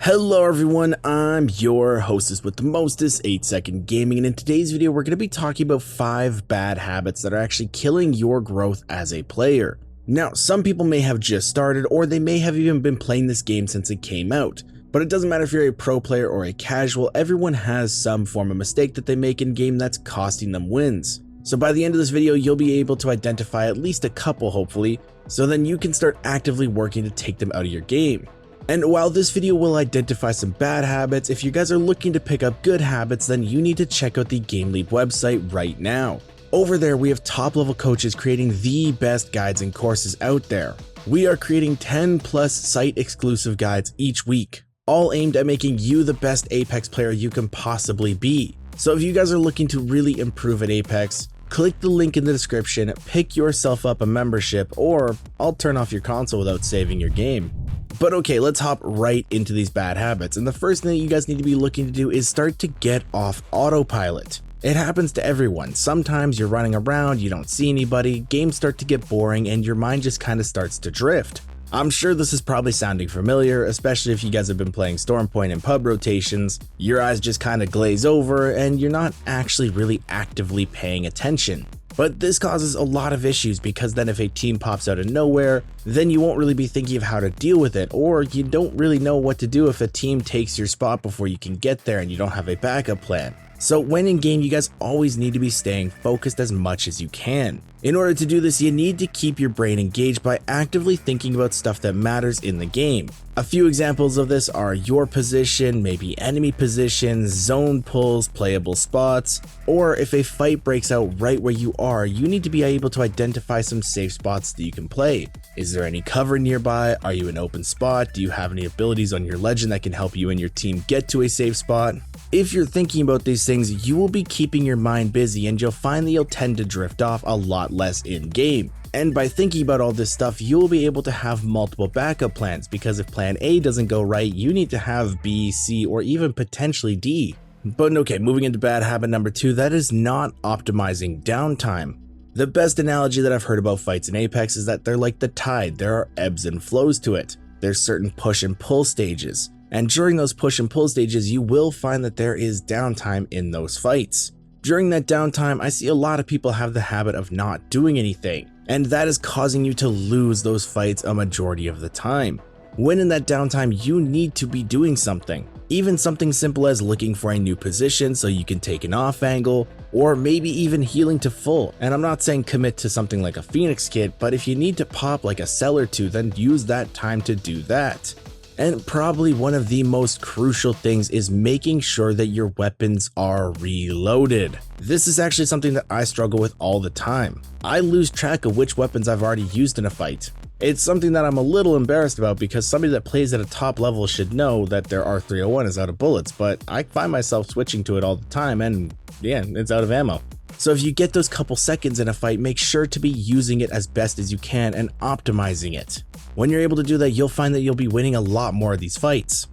Hello everyone, I'm your hostess with the mostest, 8-second gaming, and in today's video we're going to be talking about 5 bad habits that are actually killing your growth as a player. Now, some people may have just started, or they may have even been playing this game since it came out, but it doesn't matter if you're a pro player or a casual, everyone has some form of mistake that they make in game that's costing them wins. So by the end of this video, you'll be able to identify at least a couple hopefully, so then you can start actively working to take them out of your game. And while this video will identify some bad habits, if you guys are looking to pick up good habits, then you need to check out the GameLeap website right now. Over there, we have top level coaches creating the best guides and courses out there. We are creating 10 plus site exclusive guides each week, all aimed at making you the best Apex player you can possibly be. So if you guys are looking to really improve at Apex, click the link in the description, pick yourself up a membership, or I'll turn off your console without saving your game. But okay, let's hop right into these bad habits, and the first thing that you guys need to be looking to do is start to get off autopilot. It happens to everyone. Sometimes you're running around, you don't see anybody, games start to get boring, and your mind just kind of starts to drift. I'm sure this is probably sounding familiar, especially if you guys have been playing Stormpoint and pub rotations. Your eyes just kind of glaze over, and you're not actually really actively paying attention. But this causes a lot of issues because then if a team pops out of nowhere, then you won't really be thinking of how to deal with it, or you don't really know what to do if a team takes your spot before you can get there and you don't have a backup plan. So when in game, you guys always need to be staying focused as much as you can. In order to do this, you need to keep your brain engaged by actively thinking about stuff that matters in the game. A few examples of this are your position, maybe enemy positions, zone pulls, playable spots, or if a fight breaks out right where you are, you need to be able to identify some safe spots that you can play. Is there any cover nearby? Are you in an open spot? Do you have any abilities on your legend that can help you and your team get to a safe spot? If you're thinking about these things, you will be keeping your mind busy and you'll find that you'll tend to drift off a lot less in game. And by thinking about all this stuff, you'll be able to have multiple backup plans, because if plan A doesn't go right, you need to have B, C, or even potentially D. But okay, moving into bad habit number 2, that is not optimizing downtime. The best analogy that I've heard about fights in Apex is that they're like the tide. There are ebbs and flows to it. There's certain push and pull stages. And during those push and pull stages, you will find that there is downtime in those fights. During that downtime, I see a lot of people have the habit of not doing anything, and that is causing you to lose those fights a majority of the time. When in that downtime, you need to be doing something. Even something simple as looking for a new position so you can take an off angle, or maybe even healing to full. And I'm not saying commit to something like a Phoenix kit, but if you need to pop like a cell or two, then use that time to do that. And probably one of the most crucial things is making sure that your weapons are reloaded. This is actually something that I struggle with all the time. I lose track of which weapons I've already used in a fight. It's something that I'm a little embarrassed about because somebody that plays at a top level should know that their R301 is out of bullets, but I find myself switching to it all the time and yeah, it's out of ammo. So if you get those couple seconds in a fight, make sure to be using it as best as you can and optimizing it. When you're able to do that, you'll find that you'll be winning a lot more of these fights.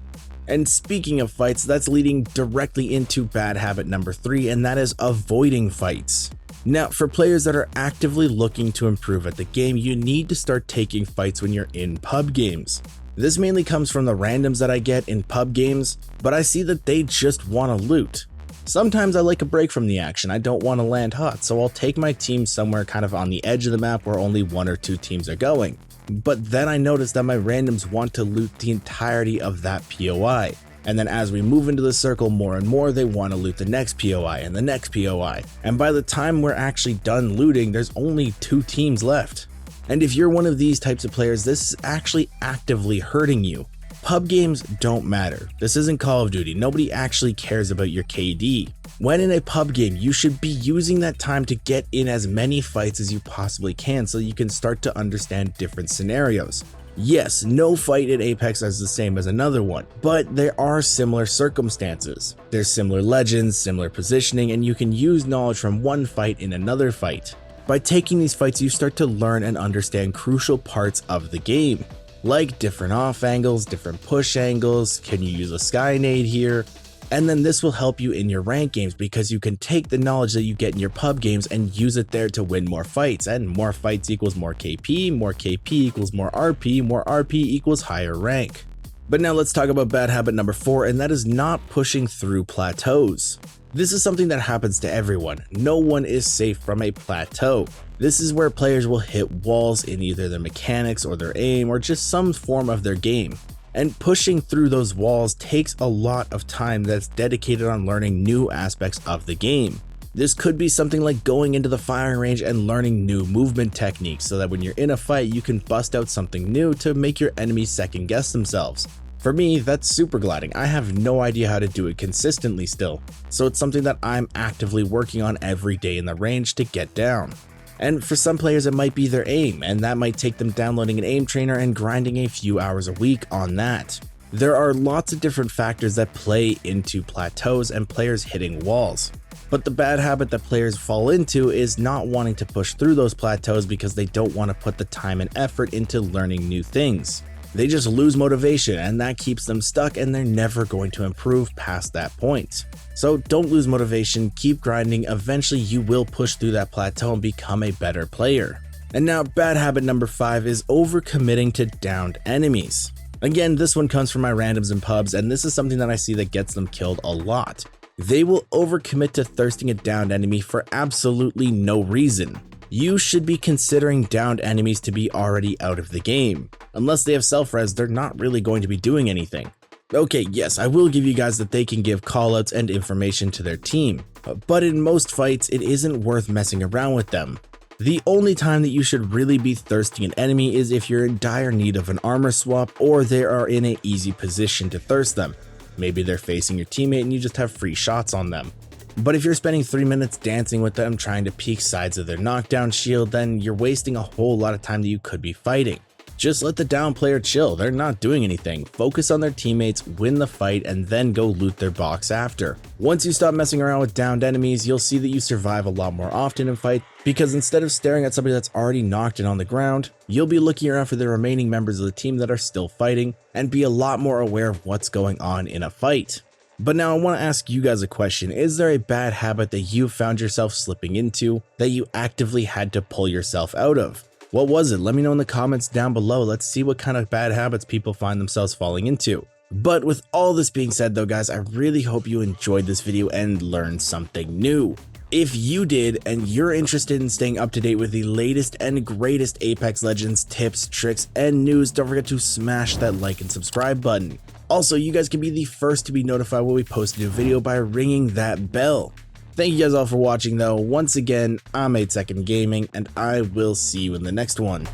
And speaking of fights, that's leading directly into bad habit number 3, and that is avoiding fights. Now, for players that are actively looking to improve at the game, you need to start taking fights when you're in pub games. This mainly comes from the randoms that I get in pub games, but I see that they just want to loot. Sometimes I like a break from the action. I don't want to land hot, so I'll take my team somewhere kind of on the edge of the map where only 1 or 2 teams are going. But then I notice that my randoms want to loot the entirety of that POI. And then as we move into the circle more and more, they want to loot the next POI and the next POI. And by the time we're actually done looting, there's only 2 teams left. And if you're one of these types of players, this is actually actively hurting you. Pub games don't matter. This isn't Call of Duty. Nobody actually cares about your KD. When in a pub game, you should be using that time to get in as many fights as you possibly can so you can start to understand different scenarios. Yes, no fight in Apex is the same as another one, but there are similar circumstances. There's similar legends, similar positioning, and you can use knowledge from one fight in another fight. By taking these fights, you start to learn and understand crucial parts of the game, like different off angles, different push angles, can you use a sky nade here? And then this will help you in your rank games because you can take the knowledge that you get in your pub games and use it there to win more fights, and more fights equals more KP equals more RP equals higher rank. But now let's talk about bad habit number 4, and that is not pushing through plateaus. This is something that happens to everyone. No one is safe from a plateau. This is where players will hit walls in either their mechanics or their aim or just some form of their game. And pushing through those walls takes a lot of time that's dedicated on learning new aspects of the game. This could be something like going into the firing range and learning new movement techniques so that when you're in a fight you can bust out something new to make your enemies second guess themselves. For me, that's super gliding. I have no idea how to do it consistently still, so it's something that I'm actively working on every day in the range to get down. And for some players it might be their aim, and that might take them downloading an aim trainer and grinding a few hours a week on that. There are lots of different factors that play into plateaus and players hitting walls. But the bad habit that players fall into is not wanting to push through those plateaus because they don't want to put the time and effort into learning new things. They just lose motivation, and that keeps them stuck, and they're never going to improve past that point. So don't lose motivation, keep grinding, eventually you will push through that plateau and become a better player. And now bad habit number 5 is overcommitting to downed enemies. Again, this one comes from my randoms and pubs, and this is something that I see that gets them killed a lot. They will overcommit to thirsting a downed enemy for absolutely no reason. You should be considering downed enemies to be already out of the game. Unless they have self-res, they're not really going to be doing anything. Okay, yes, I will give you guys that they can give callouts and information to their team, but in most fights, it isn't worth messing around with them. The only time that you should really be thirsting an enemy is if you're in dire need of an armor swap or they are in an easy position to thirst them. Maybe they're facing your teammate and you just have free shots on them. But if you're spending 3 minutes dancing with them trying to peek sides of their knockdown shield, then you're wasting a whole lot of time that you could be fighting. Just let the down player chill, they're not doing anything. Focus on their teammates, win the fight, and then go loot their box after. Once you stop messing around with downed enemies, you'll see that you survive a lot more often in fights, because instead of staring at somebody that's already knocked and on the ground, you'll be looking around for the remaining members of the team that are still fighting, and be a lot more aware of what's going on in a fight. But now I want to ask you guys a question. Is there a bad habit that you found yourself slipping into that you actively had to pull yourself out of? What was it? Let me know in the comments down below. Let's see what kind of bad habits people find themselves falling into. But with all this being said though guys, I really hope you enjoyed this video and learned something new. If you did and you're interested in staying up to date with the latest and greatest Apex Legends tips, tricks, and news, don't forget to smash that like and subscribe button. Also, you guys can be the first to be notified when we post a new video by ringing that bell. Thank you guys all for watching though. Once again, I'm 8 Second Gaming, and I will see you in the next one.